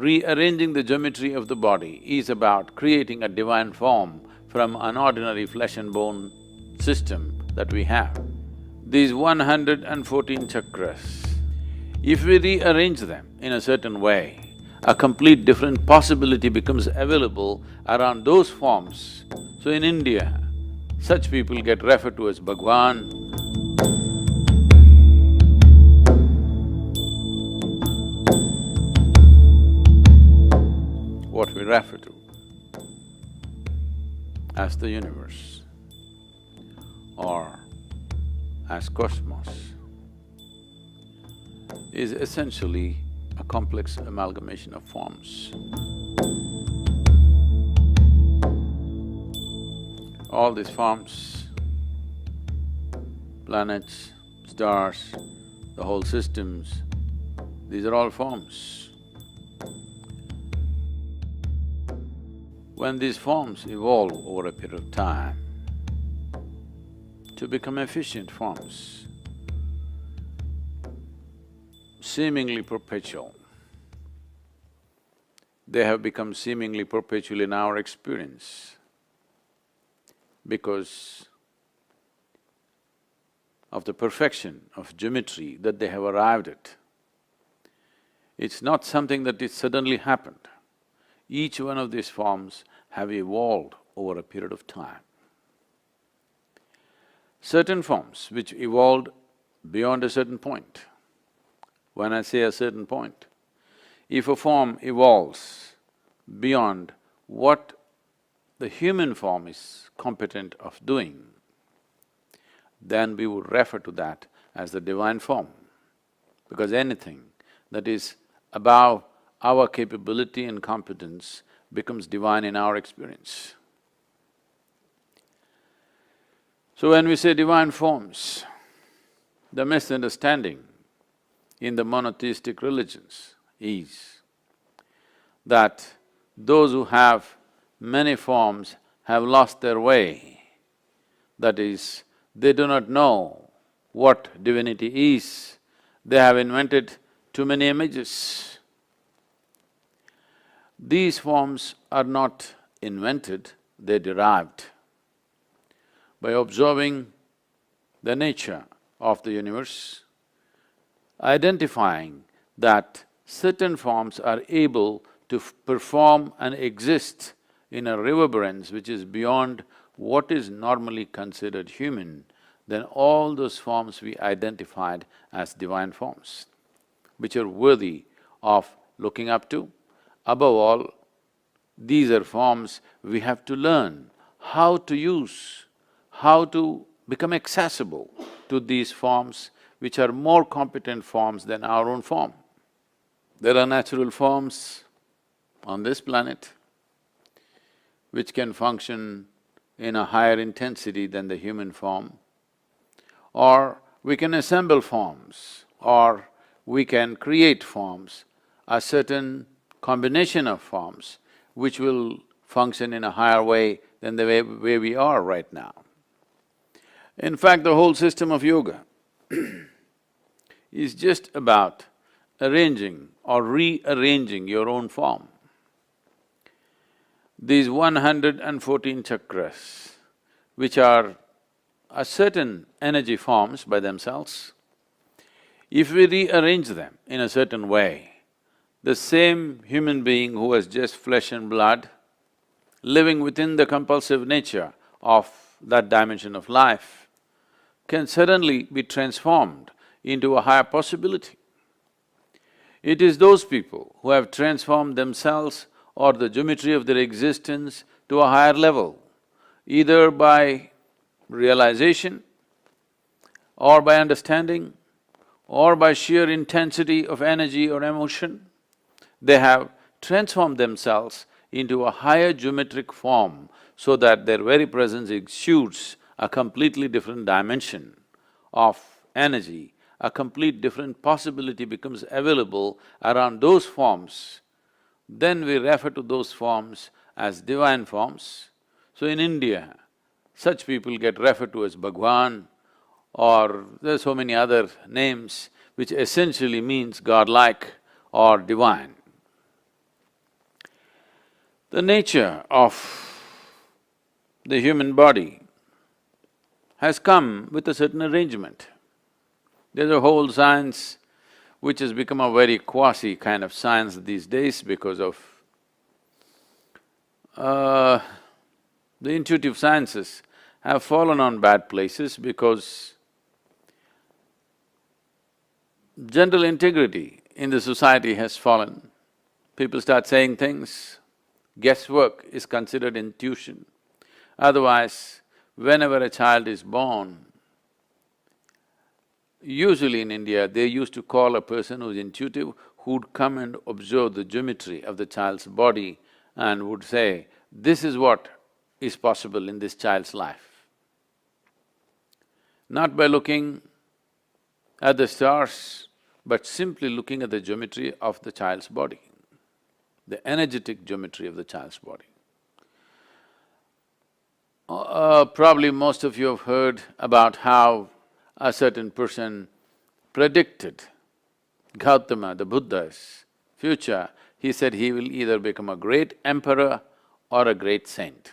rearranging the geometry of the body is about creating a divine form from an ordinary flesh and bone system that we have. These 114 chakras, if we rearrange them in a certain way, a complete different possibility becomes available around those forms. So in India, such people get referred to as Bhagwan. What we refer to as the universe or as cosmos is essentially a complex amalgamation of forms. All these forms, planets, stars, the whole systems, these are all forms. When these forms evolve over a period of time to become efficient forms, seemingly perpetual, they have become seemingly perpetual in our experience because of the perfection of geometry that they have arrived at. It's not something that it suddenly happened. Each one of these forms have evolved over a period of time. Certain forms which evolved beyond a certain point. When I say a certain point, if a form evolves beyond what the human form is competent of doing, then we would refer to that as the divine form, because anything that is above our capability and competence becomes divine in our experience. So when we say divine forms, the misunderstanding in the monotheistic religions is that those who have many forms have lost their way. That is, they do not know what divinity is, they have invented too many images. These forms are not invented, they're derived. By observing the nature of the universe, identifying that certain forms are able to perform and exist in a reverberance which is beyond what is normally considered human, then all those forms we identified as divine forms, which are worthy of looking up to. Above all, these are forms we have to learn how to use, how to become accessible to these forms which are more competent forms than our own form. There are natural forms on this planet which can function in a higher intensity than the human form, or we can assemble forms, or we can create forms, a certain combination of forms which will function in a higher way than the way we are right now. In fact, the whole system of yoga is just about arranging or rearranging your own form. These 114 chakras, which are a certain energy forms by themselves, if we rearrange them in a certain way, the same human being who was just flesh and blood, living within the compulsive nature of that dimension of life, can suddenly be transformed into a higher possibility. It is those people who have transformed themselves or the geometry of their existence to a higher level, either by realization or by understanding or by sheer intensity of energy or emotion, they have transformed themselves into a higher geometric form so that their very presence exudes a completely different dimension of energy, a complete different possibility becomes available around those forms. Then we refer to those forms as divine forms. So in India, such people get referred to as Bhagwan, or there are so many other names which essentially means godlike or divine. The nature of the human body has come with a certain arrangement. There's a whole science which has become a very quasi kind of science these days because of the intuitive sciences have fallen on bad places because general integrity in the society has fallen. People start saying things, guesswork is considered intuition. Otherwise, whenever a child is born, usually in India, they used to call a person who's intuitive, who'd come and observe the geometry of the child's body and would say, this is what is possible in this child's life. Not by looking at the stars, but simply looking at the geometry of the child's body, the energetic geometry of the child's body. Probably most of you have heard about how a certain person predicted Gautama, the Buddha's future. He said he will either become a great emperor or a great saint.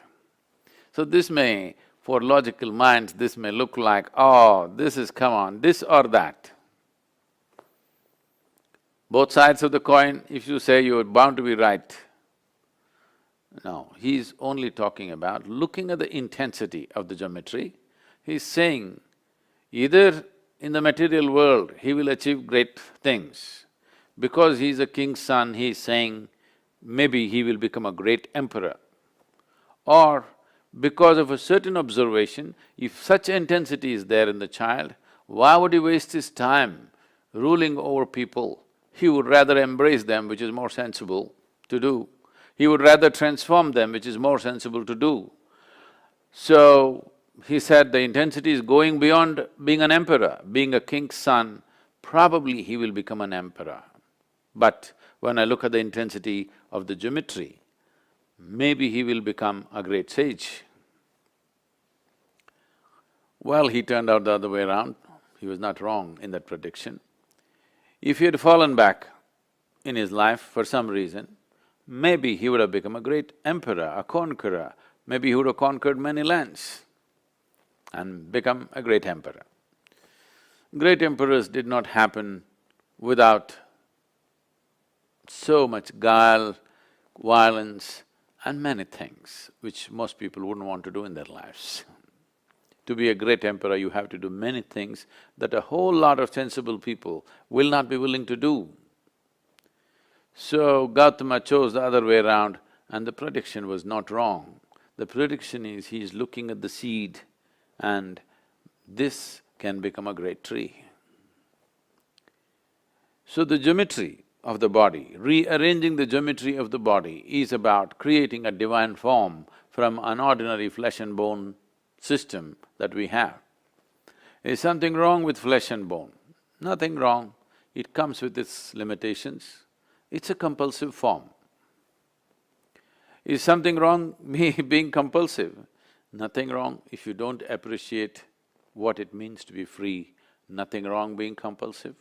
So this may, for logical minds, this may look like, oh, this is, come on, this or that. Both sides of the coin, if you say you're bound to be right. No, he's only talking about looking at the intensity of the geometry. He's saying, either in the material world he will achieve great things. Because he's a king's son, he's saying maybe he will become a great emperor. Or because of a certain observation, if such intensity is there in the child, why would he waste his time ruling over people? He would rather embrace them, which is more sensible to do. He would rather transform them, which is more sensible to do. So, he said the intensity is going beyond being an emperor. Being a king's son, probably he will become an emperor. But when I look at the intensity of the geometry, maybe he will become a great sage. Well, he turned out the other way around. He was not wrong in that prediction. If he had fallen back in his life for some reason, maybe he would have become a great emperor, a conqueror. Maybe he would have conquered many lands and become a great emperor. Great emperors did not happen without so much guile, violence and many things which most people wouldn't want to do in their lives. To be a great emperor, you have to do many things that a whole lot of sensible people will not be willing to do. So Gautama chose the other way around and the prediction was not wrong. The prediction is he is looking at the seed and this can become a great tree. So the geometry of the body, rearranging the geometry of the body is about creating a divine form from an ordinary flesh and bone system that we have. Is something wrong with flesh and bone? Nothing wrong, it comes with its limitations. It's a compulsive form. Is something wrong me being compulsive? Nothing wrong if you don't appreciate what it means to be free. Nothing wrong being compulsive.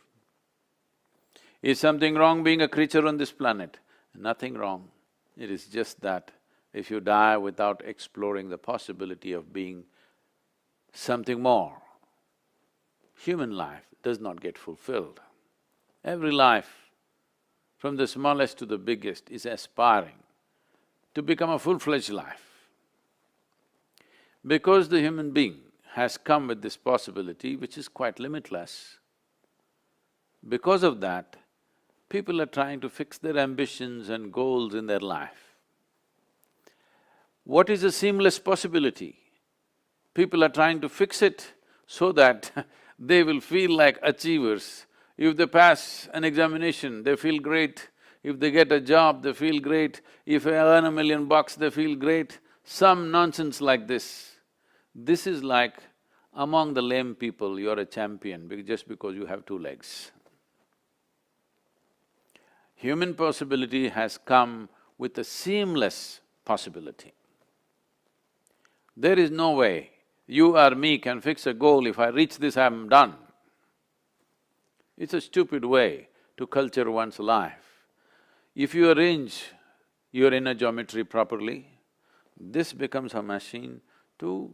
Is something wrong being a creature on this planet? Nothing wrong. It is just that if you die without exploring the possibility of being something more, human life does not get fulfilled. Every life, from the smallest to the biggest, is aspiring to become a full-fledged life. Because the human being has come with this possibility, which is quite limitless, because of that, people are trying to fix their ambitions and goals in their life. What is a seamless possibility? People are trying to fix it so that they will feel like achievers. If they pass an examination, they feel great. If they get a job, they feel great. If they earn $1 million, they feel great. Some nonsense like this. This is like among the lame people, you're a champion just because you have 2 legs. Human possibility has come with a seamless possibility. There is no way you or me can fix a goal, if I reach this, I'm done. It's a stupid way to culture one's life. If you arrange your inner geometry properly, this becomes a machine to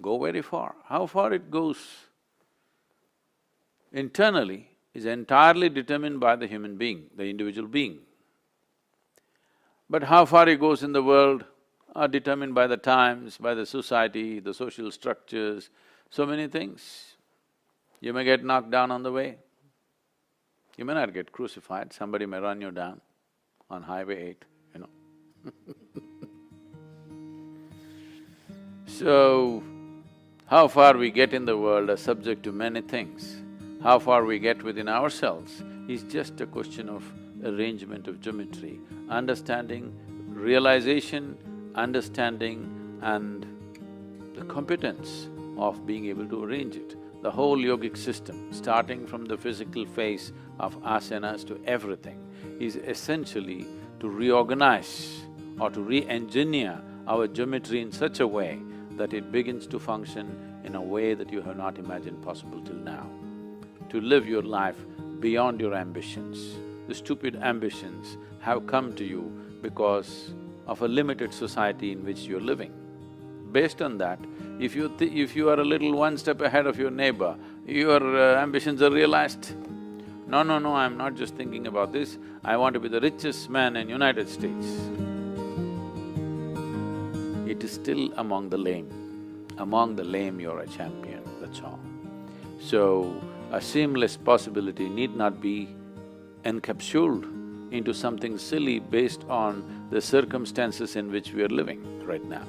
go very far. How far it goes internally is entirely determined by the human being, the individual being. But how far it goes in the world are determined by the times, by the society, the social structures, so many things. You may get knocked down on the way. You may not get crucified, somebody may run you down on Highway 8, you know. So, how far we get in the world are subject to many things. How far we get within ourselves is just a question of arrangement of geometry, understanding, realization, understanding and the competence of being able to arrange it. The whole yogic system, starting from the physical phase of asanas to everything, is essentially to reorganize or to re-engineer our geometry in such a way that it begins to function in a way that you have not imagined possible till now. To live your life beyond your ambitions. The stupid ambitions have come to you because of a limited society in which you're living. Based on that, if you are a little one step ahead of your neighbor, your ambitions are realized. No, no, no, I'm not just thinking about this, I want to be the richest man in United States. It is still among the lame. Among the lame you're a champion, that's all. So, a seamless possibility need not be encapsulated into something silly based on the circumstances in which we are living right now.